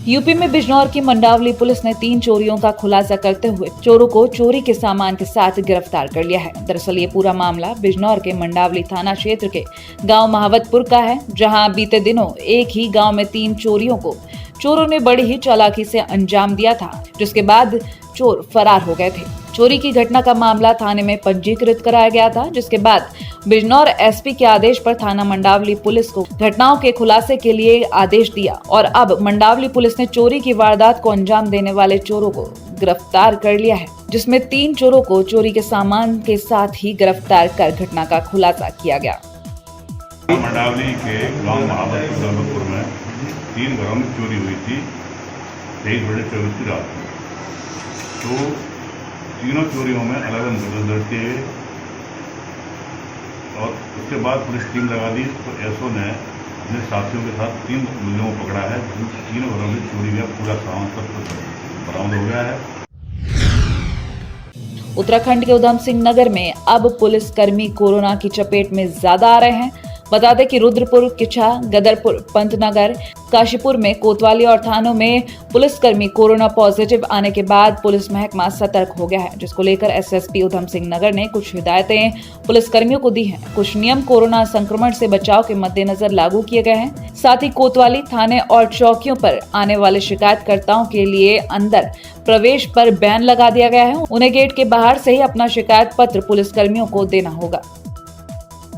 UP में बिजनौर की Mandawali police ने 3 चोरियों का खुलासा करते हुए चोरों को चोरी के सामान के साथ गिरफ्तार कर लिया है। दरअसल ये पूरा मामला बिजनौर के मंडावली थाना क्षेत्र के गांव महावतपुर का है, जहां बीते दिनों एक ही गांव में 3 चोरियों को चोरों ने बड़ी ही चालाकी से अंजाम दिया था, जिसके बाद चोर फरार हो गए थे। चोरी की घटना का मामला थाने में पंजीकृत कराया गया था, जिसके बाद बिजनौर एसपी के आदेश पर थाना मंडावली पुलिस को घटनाओं के खुलासे के लिए आदेश दिया और अब मंडावली पुलिस ने चोरी की वारदात को अंजाम देने वाले चोरों को गिरफ्तार कर लिया है, जिसमें 3 चोरों को चोरी के सामान के साथ ही गिरफ्तार कर घटना का खुलासा किया गया। मंडावली के गांव महावतपुर में 3 घरों में चोरी हुई थी 23 बजे 24 की रात में। तो तीनों चोरियों में अलग-अलग लड़के और उसके बाद पुलिस टीम लगा दी। तो एसओ ने अपने साथियों के साथ 3 मुलजिमों को पकड़ा है। तीनों घरों में चोरी हुआ, पूरा सामान सब कुछ बरामद हो गया है। उत्तराखंड के उधम सिंह नगर में अब पुलिसकर्मी कोरोना की चपेट में ज्यादा आ रहे हैं। बता दें कि रुद्रपुर, किच्छा, गदरपुर, पंतनगर, काशीपुर में कोतवाली और थानों में पुलिसकर्मी कोरोना पॉजिटिव आने के बाद पुलिस महकमा सतर्क हो गया है, जिसको लेकर एसएसपी उधम सिंह नगर ने कुछ हिदायतें पुलिसकर्मियों को दी हैं। कुछ नियम कोरोना संक्रमण से बचाव के मद्देनजर लागू किए गए हैं। साथ ही कोतवाली, थाने और चौकियों पर आने वाले शिकायतकर्ताओं के लिए अंदर प्रवेश पर बैन लगा दिया गया है। उन्हें गेट के बाहर से ही अपना शिकायत पत्र पुलिसकर्मियों को देना होगा।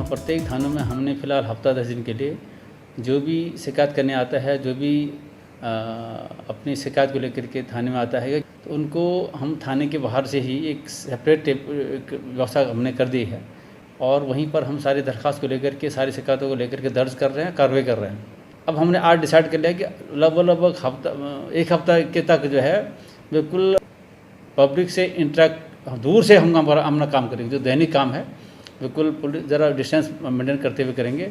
प्रत्येक थानों में हमने फिलहाल हफ्ता 10 दिन के लिए जो भी शिकायत करने आता है, जो भी अपनी शिकायत को लेकर के थाने में आता है, तो उनको हम थाने के बाहर से ही एक सेपरेट व्यवस्था हमने कर दी है और वहीं पर हम सारी दरख्वास्त को लेकर के, सारी शिकायतों को लेकर के दर्ज कर रहे हैं, कार्रवाई कर रहे हैं। अब हमने आज डिसाइड कर लिया कि लगभग एक हफ्ता के तक जो है बिल्कुल पब्लिक से इंटरेक्ट दूर से हम अपना काम करेंगे। जो दैनिक काम है बिल्कुल ज़रा डिस्टेंस मेंटेन करते हुए करेंगे।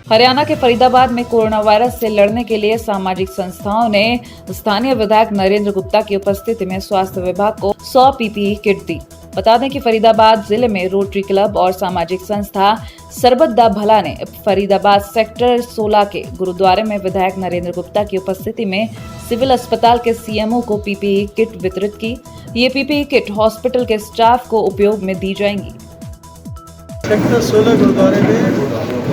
हरियाणा के फरीदाबाद में कोरोना वायरस से लड़ने के लिए सामाजिक संस्थाओं ने स्थानीय विधायक नरेंद्र गुप्ता की उपस्थिति में स्वास्थ्य विभाग को 100 पीपीई किट दी। बता दें कि फरीदाबाद जिले में रोटरी क्लब और सामाजिक संस्था सरबत दा भला ने फरीदाबाद सेक्टर 16 के गुरुद्वारे में विधायक नरेंद्र गुप्ता की उपस्थिति में सिविल अस्पताल के सीएमओ को पीपीई किट वितरित की। ये पीपीई किट हॉस्पिटल के स्टाफ को उपयोग में दी जाएंगी। सेक्टर 16 गुरुद्वारे में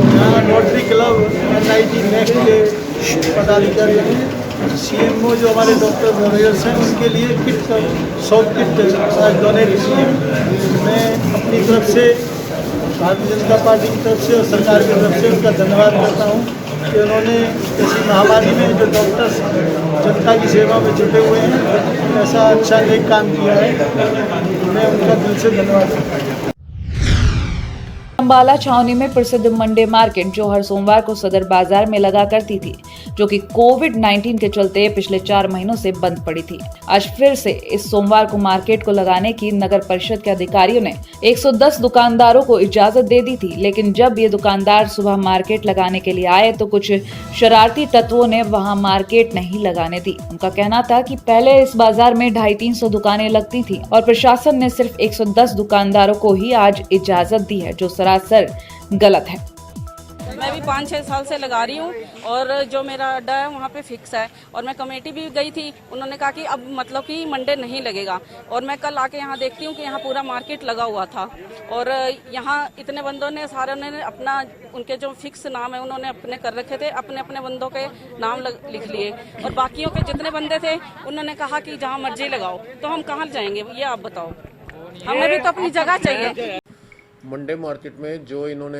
यहाँ रोटरी क्लब एनआईटी नेक्स्ट के पदाधिकारी हैं, सीएमओ जो हमारे डॉक्टर वॉरियर्स हैं, उनके लिए किट 100 किट आज डोनेट की है। मैं अपनी तरफ से, भारतीय जनता पार्टी की तरफ से और सरकार की तरफ से उनका धन्यवाद करता हूँ कि उन्होंने इसी महामारी में जो डॉक्टर्स जनता की सेवा में जुटे हुए हैं, ऐसा अच्छा नेक काम किया है। मैं उनका दिल से धन्यवाद करता हूँ। अंबाला छावनी में प्रसिद्ध मंडे मार्केट जो हर सोमवार को सदर बाजार में लगा करती थी, जो कि कोविड-19 के चलते पिछले 4 महीनों से बंद पड़ी थी, आज फिर से इस सोमवार को मार्केट को लगाने की नगर परिषद के अधिकारियों ने 110 दुकानदारों को इजाजत दे दी थी। लेकिन जब ये दुकानदार सुबह मार्केट लगाने के लिए आए तो कुछ शरारती तत्वों ने वहां मार्केट नहीं लगाने दी। उनका कहना था कि पहले इस बाजार में 250-300 दुकानें लगती थी और प्रशासन ने सिर्फ 110 दुकानदारों को ही आज इजाजत दी है, जो सरासर गलत है। मैं भी 5-6 साल से लगा रही हूँ और जो मेरा अड्डा है वहाँ पे फिक्स है और मैं कमेटी भी गई थी, उन्होंने कहा कि अब मतलब कि मंडे नहीं लगेगा और मैं कल आके यहाँ देखती हूँ कि यहाँ पूरा मार्केट लगा हुआ था और यहाँ इतने बंदों ने सारे ने अपना, उनके जो फिक्स नाम है उन्होंने अपने कर रखे थे, अपने अपने बंदों के नाम लिख लिए और बाकियों के जितने बंदे थे उन्होंने कहा कि जहाँ मर्जी लगाओ। तो हम कहाँ जाएंगे ये आप बताओ, हमें भी तो अपनी जगह चाहिए। मंडे मार्केट में जो इन्होंने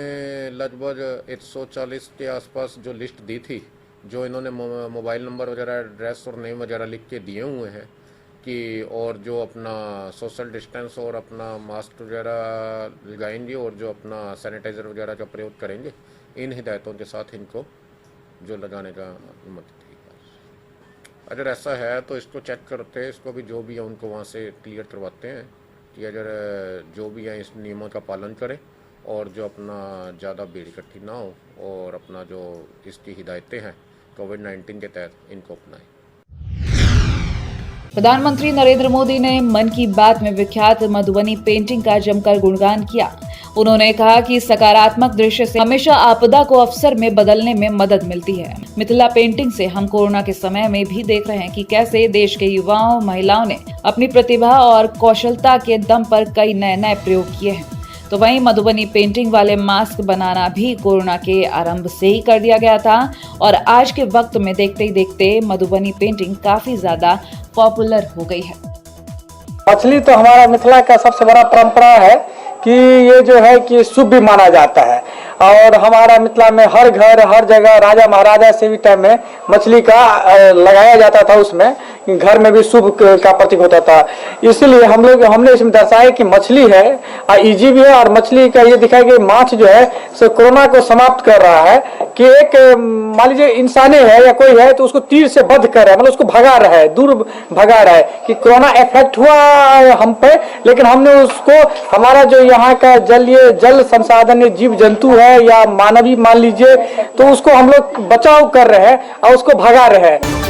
लगभग 140 के आसपास जो लिस्ट दी थी, जो इन्होंने मोबाइल नंबर वगैरह, एड्रेस और नेम वगैरह लिख के दिए हुए हैं कि और जो अपना सोशल डिस्टेंस और अपना मास्क वगैरह लगाएंगे और जो अपना सैनिटाइज़र वगैरह का प्रयोग करेंगे, इन हिदायतों के साथ इनको जो लगाने का अनुमति थी। अगर ऐसा है तो इसको चेक करते हैं, इसको भी जो भी है उनको वहाँ से क्लियर करवाते हैं कि अगर जो भी है इस नियमों का पालन करें और जो अपना ज़्यादा भीड़ इकट्ठी ना हो और अपना जो इसकी हिदायतें हैं कोविड-19 के तहत इनको अपनाएं। प्रधानमंत्री नरेंद्र मोदी ने मन की बात में विख्यात मधुबनी पेंटिंग का जमकर गुणगान किया। उन्होंने कहा कि सकारात्मक दृश्य से हमेशा आपदा को अवसर में बदलने में मदद मिलती है। मिथिला पेंटिंग से हम कोरोना के समय में भी देख रहे हैं कि कैसे देश के युवाओं महिलाओं ने अपनी प्रतिभा और कौशलता के दम पर कई नए प्रयोग किए हैं। तो वहीं मधुबनी पेंटिंग वाले मास्क बनाना भी कोरोना के आरंभ से ही कर दिया गया था और आज के वक्त में देखते ही देखते मधुबनी पेंटिंग काफी ज्यादा पॉपुलर हो गई है। मछली तो हमारा मिथिला का सबसे बड़ा परंपरा है कि ये जो है कि शुभ भी माना जाता है और हमारा मिथिला में हर घर हर जगह राजा महाराजा से भी टाइम में मछली का लगाया जाता था, उसमें घर में भी शुभ का प्रतीक होता था। इसलिए हमने इसमें दर्शाया कि मछली है और इजी भी है और मछली का ये दिखाया कि माछ जो है सो कोरोना को समाप्त कर रहा है कि एक मान लीजिए इंसाने है या कोई है तो उसको तीर से बंध कर रहा है, मतलब उसको भगा रहा है, दूर भगा रहा है कि कोरोना इफेक्ट हुआ हम पे, लेकिन हमने उसको हमारा जो यहाँ का जल संसाधन जीव जंतु है या मानवी मान लीजिए तो उसको हम लोग बचाव कर रहे हैं और उसको भगा रहे हैं।